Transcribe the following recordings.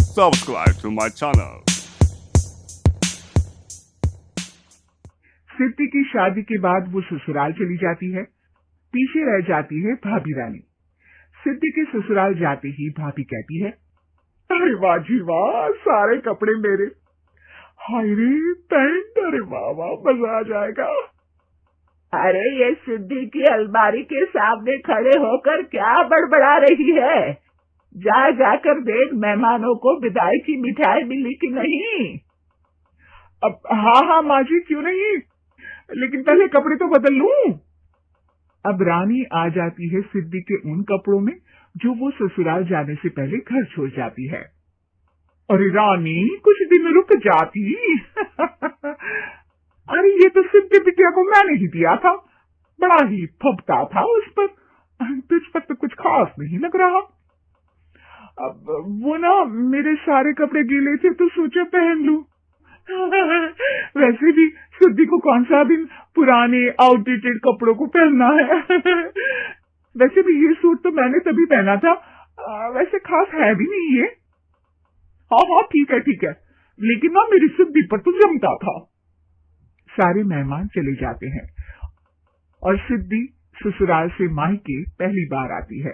subscribe to my channel. सिद्धि की शादी के बाद वो ससुराल चली जाती है। पीछे रह जाती है भाभी रानी। सिद्धि के ससुराल जाते ही भाभी कहती है, अरे वाह जी वाह, सारे कपड़े मेरे। हाय रे पैंट, अरे वाह वाह, मजा आ जाएगा। अरे ये सिद्धि की अलमारी के सामने खड़े होकर क्या बड़बड़ा रही है? जाकर देख मेहमानों को विदाई की मिठाई मिली कि नहीं। अब हाँ माँ जी, क्यों नहीं, लेकिन पहले कपड़े तो बदल लूं। अब रानी आ जाती है सिद्धि के उन कपड़ों में जो वो ससुराल जाने से पहले घर छोड़ जाती है। अरे रानी, कुछ दिन रुक जाती। अरे ये तो सिद्धि बिटिया को मैंने ही दिया था, बड़ा ही फबता था उस पर, तुझ पर तो कुछ खास नहीं लग रहा। अब वो ना मेरे सारे कपड़े गीले थे तो सोचा पहन लूं। वैसे भी सिद्धि को कौन सा दिन पुराने आउटडेटेड कपड़ों को पहनना है। वैसे भी ये सूट तो मैंने तभी पहना था, वैसे खास है भी नहीं ये। हाँ ठीक है, लेकिन ना मेरी सिद्धि पर तो जमता था। सारे मेहमान चले जाते हैं और सिद्धि ससुराल से मायके पहली बार आती है।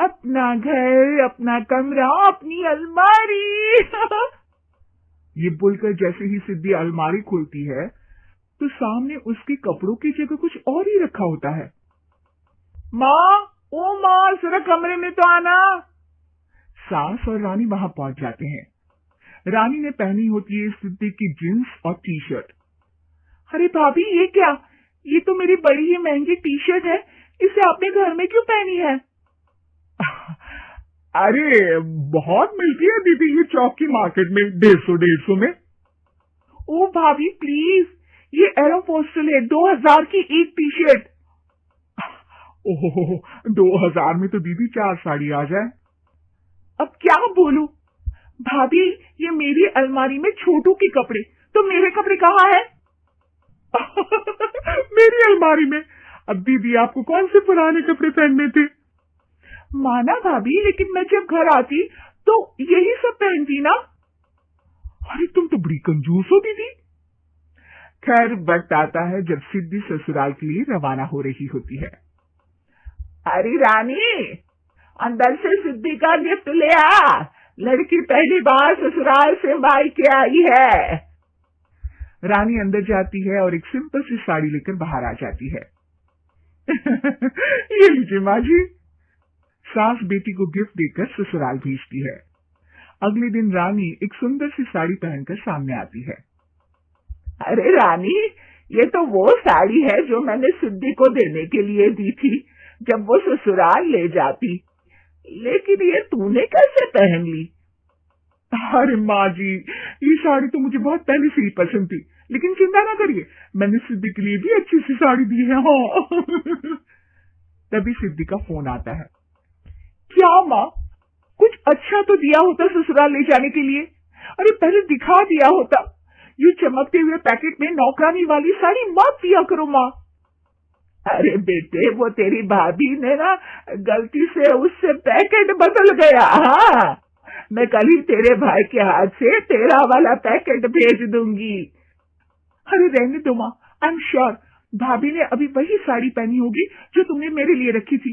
अपना घर, अपना कमरा, अपनी अलमारी। ये बोलकर जैसे ही सिद्धि अलमारी खोलती है तो सामने उसके कपड़ों की जगह कुछ और ही रखा होता है। माँ, जरा कमरे में तो आना। सास और रानी वहां पहुंच जाते हैं। रानी ने पहनी होती है सिद्धि की जींस और टी शर्ट। अरे भाभी, ये क्या? ये तो मेरी बड़ी ही महंगी टी शर्ट है, इसे आपने घर में क्यों पहनी है? अरे बहुत मिलती है दीदी ये चौक की मार्केट में, 150 में। ओ भाभी प्लीज, ये एरोपोस्टल है, 2000 की एक टी शर्ट। ओहो, 2000 में तो दीदी 4 साड़ी आ जाए। अब क्या बोलूं भाभी, ये मेरी अलमारी में छोटू के कपड़े, तो मेरे कपड़े कहाँ है? मेरी अलमारी में। अब दीदी आपको कौन से पुराने कपड़े पहनने थे? माना भाभी, लेकिन मैं जब घर आती तो यही सब पहनती ना। अरे तुम तो बड़ी कंजूस हो दीदी। खैर, वक्त आता है जब सिद्धि ससुराल के लिए रवाना हो रही होती है। अरे रानी, अंदर से सिद्धि का गिफ्ट ले आ, लड़की पहली बार ससुराल से मायके आई है। रानी अंदर जाती है और एक सिंपल सी साड़ी लेकर बाहर आ जाती है। ये लीजिए माँ जी। सास बेटी को गिफ्ट देकर ससुराल भेजती है। अगले दिन रानी एक सुंदर सी साड़ी पहनकर सामने आती है। अरे रानी, ये तो वो साड़ी है जो मैंने सिद्धि को देने के लिए दी थी जब वो ससुराल ले जाती, लेकिन ये तूने कैसे पहन ली? अरे माँ जी, ये साड़ी तो मुझे बहुत पहले से ही पसंद थी, लेकिन चिंता ना करिए, मैंने सिद्धि के लिए भी अच्छी सी साड़ी दी है। हाँ। तभी सिद्धि का फोन आता है। क्या माँ, कुछ अच्छा तो दिया होता ससुराल ले जाने के लिए। अरे पहले दिखा दिया होता। ये चमकते हुए पैकेट में नौकरानी वाली साड़ी मत दिया करो माँ। अरे बेटे, वो तेरी भाभी ने ना गलती से उससे पैकेट बदल गया। हाँ, मैं कल ही तेरे भाई के हाथ से तेरा वाला पैकेट भेज दूंगी। अरे रहने दो माँ, आई एम श्योर भाभी ने अभी वही साड़ी पहनी होगी जो तुमने मेरे लिए रखी थी।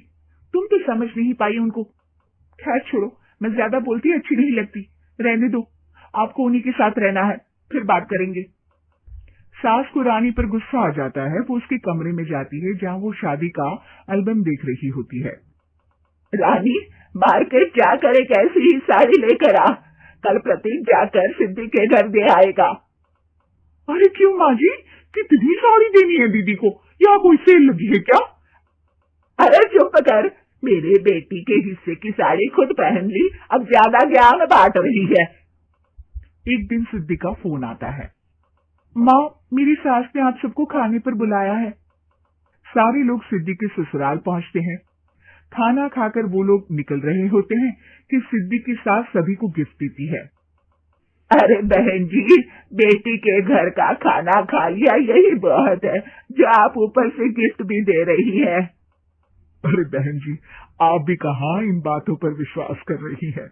तुम तो समझ नहीं पाई उनको। खैर छोड़ो, मैं ज्यादा बोलती अच्छी नहीं लगती, रहने दो, आपको उन्हीं के साथ रहना है, फिर बात करेंगे। सास को रानी पर गुस्सा आ जाता है। वो उसके कमरे में जाती है जहाँ वो शादी का एल्बम देख रही होती है। रानी, मार्केट जाकर एक ऐसी ही साड़ी लेकर आ, कल प्रतीक जाकर सिद्धि के घर दे आएगा। अरे क्यों माँ जी, कितनी साड़ी देनी है दीदी को, या कोई सेल लगी है क्या? अरे चुप कर, मेरे बेटी के हिस्से की साड़ी खुद पहन ली, अब ज्यादा ज्ञान बांट रही है। एक दिन सिद्धि का फोन आता है। माँ, मेरी सास ने आप सबको खाने पर बुलाया है। सारे लोग सिद्धि के ससुराल पहुंचते हैं। खाना खाकर वो लोग निकल रहे होते हैं कि सिद्धि की सास सभी को गिफ्ट देती है। अरे बहन जी, बेटी के घर का खाना खा लिया, यही बहुत है जो आप ऊपर से गिफ्ट भी दे रही है। अरे बहन जी, आप भी कहाँ इन बातों पर विश्वास कर रही हैं।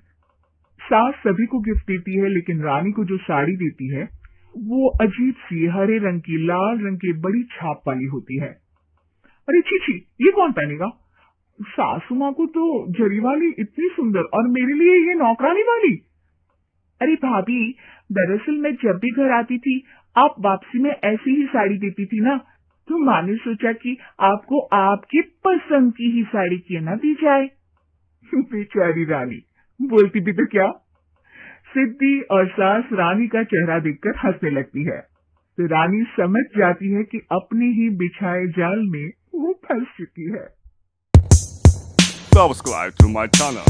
सास सभी को गिफ्ट देती है, लेकिन रानी को जो साड़ी देती है वो अजीब सी हरे रंग की लाल रंग की बड़ी छाप वाली होती है। अरे छी, ये कौन पहनेगा? सासू माँ को तो जरी वाली इतनी सुंदर, और मेरे लिए ये नौकरानी वाली। अरे भाभी, दरअसल मैं जब भी घर आती थी आप वापसी में ऐसी ही साड़ी देती थी ना, तो माँ ने सोचा कि आपको आपके पसंद की ही साड़ी क्यों ना दी जाए। बेचारी रानी, बोलती भी तो क्या। सिद्धि और सास रानी का चेहरा देखकर हंसने लगती है, तो रानी समझ जाती है कि अपने ही बिछाए जाल में वो फंस चुकी है। Subscribe to my channel.